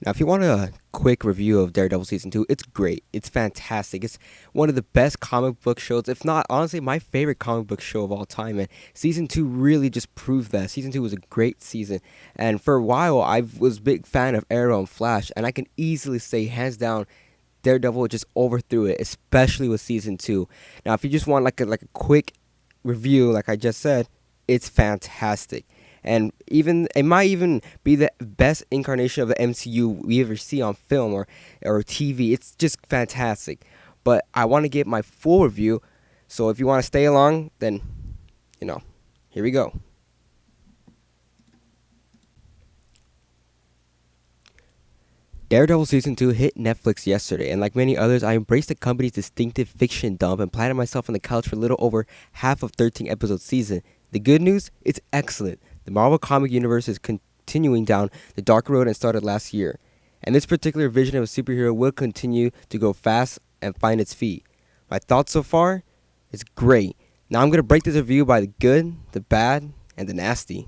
Now, if you want a quick review of Daredevil Season 2, it's great. It's fantastic. It's one of the best comic book shows, if not, honestly, my favorite comic book show of all time. And Season 2 really just proved that. Season 2 was a great season. And for a while, I was a big fan of Arrow and Flash. And I can easily say, hands down, Daredevil just overthrew it, especially with Season 2. Now, if you just want like a quick review, like I just said, it's fantastic. And even it might even be the best incarnation of the MCU we ever see on film or TV. It's just fantastic. But I want to get my full review, so if you want to stay along, then here we go. Daredevil Season 2 hit Netflix yesterday, and like many others, I embraced the company's distinctive fiction dump and planted myself on the couch for a little over half of 13 episode season. The good news? It's excellent. The Marvel comic universe is continuing down the dark road and started last year, and this particular vision of a superhero will continue to go fast and find its feet. My thoughts so far? It's great. Now I'm going to break this review by the good, the bad, and the nasty.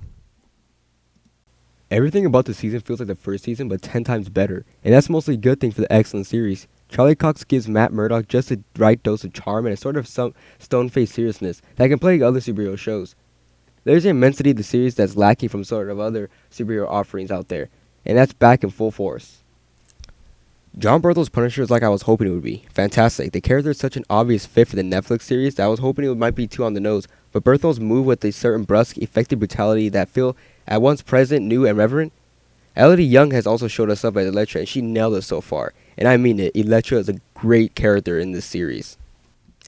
Everything about the season feels like the first season, but 10 times better, and that's mostly a good thing for the excellent series. Charlie Cox gives Matt Murdock just the right dose of charm and a sort of some stone-faced seriousness that can plague other superhero shows. There's an immensity to the series that's lacking from sort of other superhero offerings out there, and that's back in full force. John Berthel's Punisher is like I was hoping it would be. Fantastic. The character is such an obvious fit for the Netflix series that I was hoping it might be too on the nose, but Berthel's move with a certain brusque, effective brutality that feel at once present, new, and reverent. Elodie Young has also showed us up as Elektra, and she nailed it so far. And I mean it, Elektra is a great character in this series.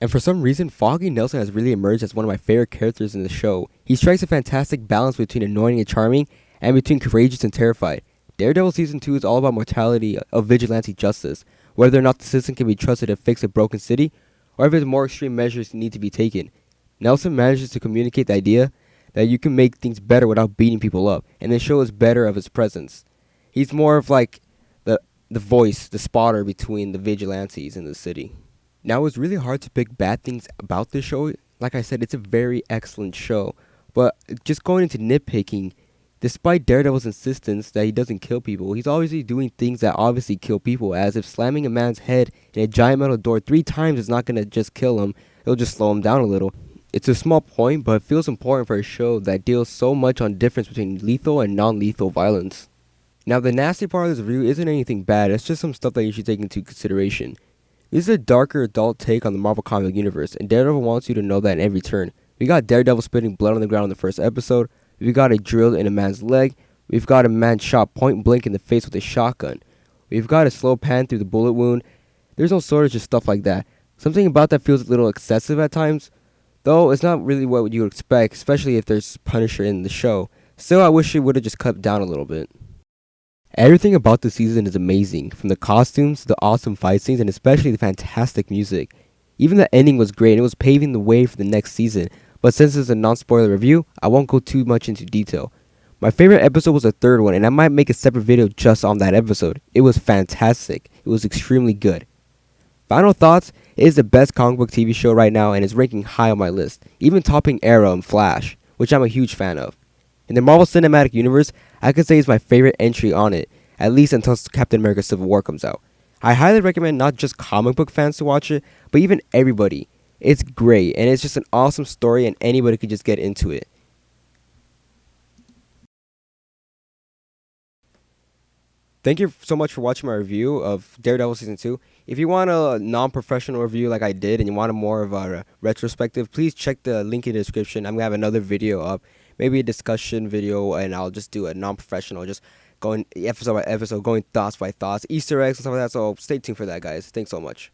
And for some reason, Foggy Nelson has really emerged as one of my favorite characters in the show. He strikes a fantastic balance between annoying and charming, and between courageous and terrified. Daredevil Season 2 is all about mortality of vigilante justice, whether or not the system can be trusted to fix a broken city, or if more extreme measures need to be taken. Nelson manages to communicate the idea that you can make things better without beating people up, and the show is better of his presence. He's more of like the voice, the spotter between the vigilantes in the city. Now, it was really hard to pick bad things about this show. Like I said, it's a very excellent show. But just going into nitpicking, despite Daredevil's insistence that he doesn't kill people, he's obviously doing things that obviously kill people, as if slamming a man's head in a giant metal door 3 times is not going to just kill him, it'll just slow him down a little. It's a small point, but it feels important for a show that deals so much on difference between lethal and non-lethal violence. Now, the nasty part of this review isn't anything bad, it's just some stuff that you should take into consideration. This is a darker adult take on the Marvel comic universe, and Daredevil wants you to know that in every turn. We got Daredevil spitting blood on the ground in the first episode, we got a drill in a man's leg, we've got a man shot point blank in the face with a shotgun, we've got a slow pan through the bullet wound. There's no shortage of stuff like that. Something about that feels a little excessive at times, though it's not really what you would expect, especially if there's Punisher in the show. Still, I wish it would have just cut down a little bit. Everything about the season is amazing, from the costumes to the awesome fight scenes and especially the fantastic music. Even the ending was great and it was paving the way for the next season, but since it's a non-spoiler review, I won't go too much into detail. My favorite episode was the third one, and I might make a separate video just on that episode. It was fantastic. It was extremely good. Final thoughts, it is the best comic book TV show right now and is ranking high on my list, even topping Arrow and Flash, which I'm a huge fan of. In the Marvel Cinematic Universe, I could say it's my favorite entry on it, at least until Captain America Civil War comes out. I highly recommend not just comic book fans to watch it, but even everybody. It's great, and it's just an awesome story, and anybody could just get into it. Thank you so much for watching my review of Daredevil Season 2. If you want a non-professional review like I did and you want a more of a retrospective, please check the link in the description. I'm going to have another video up, maybe a discussion video, and I'll just do a non-professional, just going episode by episode, going thoughts by thoughts, Easter eggs and stuff like that. So stay tuned for that, guys. Thanks so much.